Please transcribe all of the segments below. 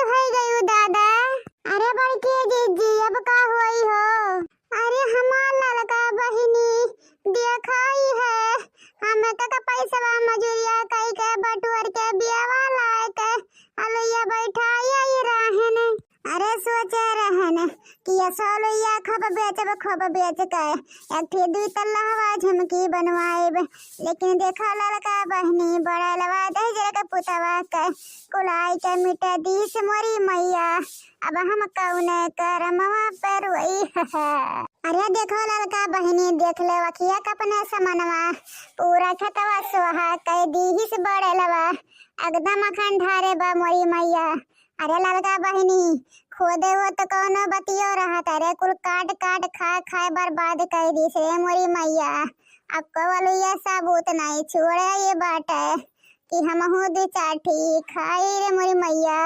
है गई दादा। अरे बड़की जीजी अब का हुई हो? अरे हमार लड़का बहिनी दिखाई है हमें का पैसा मजूरिया कई के बटुअर के बियावा लाए के अलैया बैठाई आई रहन। अरे सोचे रहन कि ये सोलैया खब बेच के एक थी दुई तल्ला हवा झुमकी बनवाएब, लेकिन देखा लड़का बहनी बड़ा लवा दे जरा पुतवा के कुलाई के मिटा दी से मोरी मैया। अब हम कौने करमवा पर वही अरे देखो लड़का बहनी देख ले वखिया कपने समनवा पूरा खतवा सोहा कह दी ही से बड़े लवा एकदम खंडारे बा मोरी मैया। अरे लड़का बहनी खोदे हो तो कौनो बतियो रहा तारे कुल काट खाए बर्बाद कर दी से मोरी मैया। अब कवल ये सबूत नहीं छोड़े ये बात है कि हम हो दे चाठी खाई रे मोरी मैया।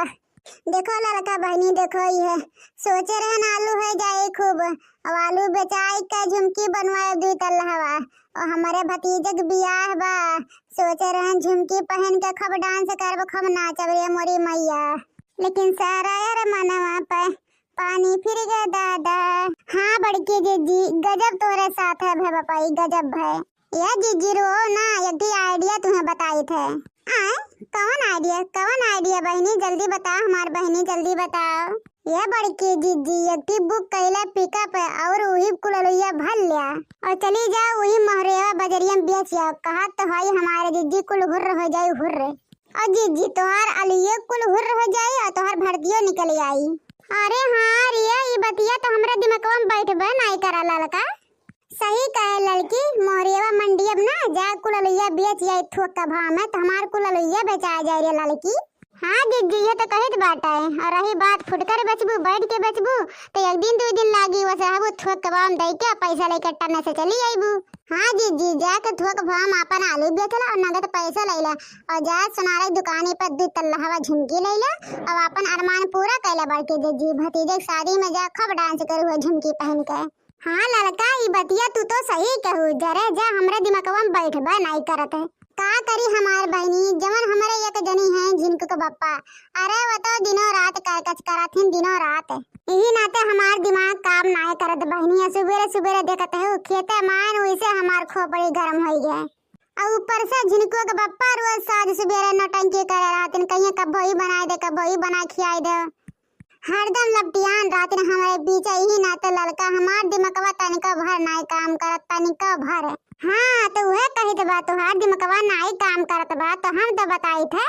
देखो लड़का बहनी देखो ये सोचे रहन आलू है जाए खूब और आलू बेचाई का झुमकी बनवाए दी तल्लावा और हमारे भतीजे के बियाह बा सोचे रहन झुमकी पहन के खब डांस करब खब नाचब रे मोरी मैया। लेकिन सारा यार मनवा पे पानी फिर गया दादा। हाँ बड़की जीजी गजब तोरे साथ है भे बपाई गजब है। यह जीजी रो ना एक आइडिया तुम्हें बताई थे। कौन आइडिया बहनी जल्दी बता हमार बहनी जल्दी बताओ। यह बड़की जीजी एक बुक कैला पिकअप और वही कुलैया भर लिया और चली जाओ वही मोहरेवा बजरिया में बेच जाओ। कहा तो भाई हमारे जीजी कुल हुर्र हो जाए हुर्र और जीजी तोहार अलिये कुल हुर्र हो जाए और तोहार भर्तियों निकल आई। अरे हाँ रिया ये बतिया तो हमरा दिमागवा में बैठबे नहीं करा लड़का। सही कहे लड़की मोहरेवा मंडी अब ना जा कुलैया बेच जाए थोक का भाव में तो हमार कुलैया बेचा जाए रे लड़की। हाँ जीजी ये तो कहित बात है और रही बात फुटकर बेचबू बैठ के बेचबू तो एक दिन 2 दिन लागी वैसे हम थोक के भाव में दे के पैसा लेकर टन्ने से चली आईबू। हाँ जीजी जाके थोक भाव में अपन आलू बेचला और नगद पैसा लेला और जा सुनारे दुकानी पर 2 तल्ला हवा झुमकी लेला और अपन अरमान पूरा कैला बड़के जीजी भतीजे की शादी में जा खब डांस करू झुमकी पहन के। हाँ लड़का ये बतिया तू तो सही कहू जरे जा हमरे दिमागवा में बैठबे नहीं करत है। का करी हमार बहनी जमन हमारे एक जनी है जिनको को बप्पा अरे वो तो दिनों रात कच कराथिन दिनों रात यही नाते हमार दिमाग काम ना करत बहनी। सुबेरे देखते है खेते मान वैसे हमार खोपड़ी गरम हो गया और ऊपर से जिनको के बप्पा रोज साज सुबेरे नौटंकी करे रहतिन कहीं कब वही बनाए दे कब वही बना खियाई दे हरदम लपटियान रात ने हमारे पीछे यही नाते लड़का हमार दिमागवा तनिका भर नहीं काम करत तनिका भर। हाँ तो वह कही तो बात तुहार दिमागवा नहीं काम करत बा तो हम तो बताई थे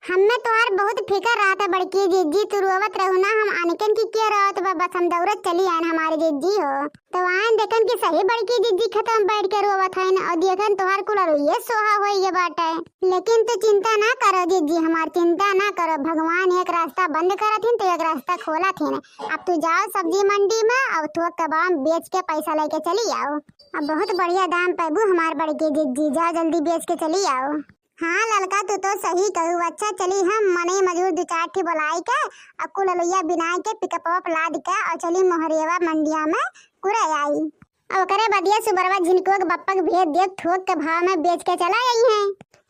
हमें तुहार बहुत फिकर रहा था बड़की जीजी तू रोवत रहू ना हम अनकन की क्या रहत बा बस हम दौड़त चली आन हमारी जीजी हो तो आन देखन की सही बड़की जीजी खत्म बैठ के रोवत है और देखन तुहार कुल रोइए सोहा हो ये बात है। लेकिन तू चिंता ना करो जीजी हमार चिंता ना करो भगवान एक रास्ता बंद करत हिन तो एक रास्ता खोला थे। अब तू जाओ सब्जी मंडी में और थोक कबाब बेच के पैसा लेके चली आओ अब बहुत बढ़िया दाम पाबू हमार बड़की जीजी जाओ जल्दी बेच के चली आओ। हाँ लड़का तू तो सही कहू अच्छा चली हम मने मजूर 2-4 ठी बुलाई के अकुल लोहिया बिनाई के पिकअप लाद के और चली मोहरेवा मंडिया में कुरे आई और करे बदिया सुबरवा झिनको के बप्पा के भेज दे थोक के भाव में बेच के चला आई है।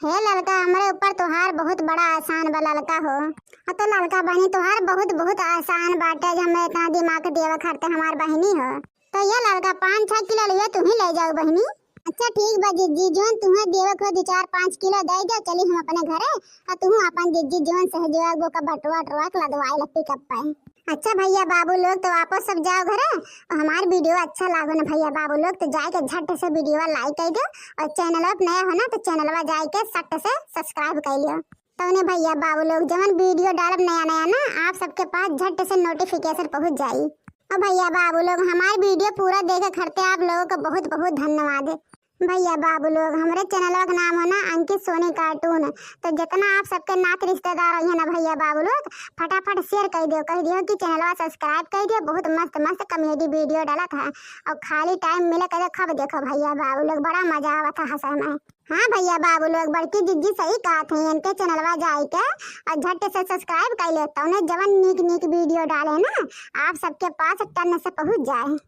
हे लड़का हमारे ऊपर तुहार बहुत बड़ा आसान बा लड़का हो तो लड़का बहनी तुहार बहुत आसान बाटे हमें इतना दिमाग देवा खरते हमार बहनी हो तो ये लड़का 5-6 किलो लिया तुम ही ले जाओ बहनी। अच्छा ठीक बा जीजी जोन तुम्हें देवक हो 2-4-5 किलो दे दो चली हम अपने घरे और तुम अपन जीजी जोन सहजोग वो का बटवा ट्रक लदवाई ला पिकअप पे। अच्छा भैया बाबू लोग तो वापस सब जाओ घरे और हमार वीडियो अच्छा लागो ना भैया बाबू लोग तो जाके झट से वीडियो लाइक कर दो और चैनल पर नया हो ना तो चैनलवा जाके सट से सब्सक्राइब कर लियो तो ने भैया बाबू लोग जवन वीडियो डालब नया ना आप सबके पास झट से नोटिफिकेशन पहुंच जाई। और भैया बाबू लोग हमारे वीडियो पूरा देखे खरते आप लोगों को बहुत धन्यवाद। भैया बाबू लोग हमारे चैनल का नाम है ना अंकित सोनी कार्टून तो जितना आप सबके नात रिश्तेदार है ना भैया बाबू लोग फटाफट शेयर कर दियो कि चैनल सब्सक्राइब कर दियो बहुत मस्त कॉमेडी वीडियो डाला था और खाली टाइम मिले कर खब देखो भैया बाबू लोग बड़ा मजा आवा था हंसा में। हाँ भैया बाबू लोग बड़की जीजी सही कहा थे इनके चैनलवा जाए के और झट से सब्सक्राइब कर लेता उन्हें जवन नीक वीडियो डाले ना आप सबके पास टन से पहुंच जाए।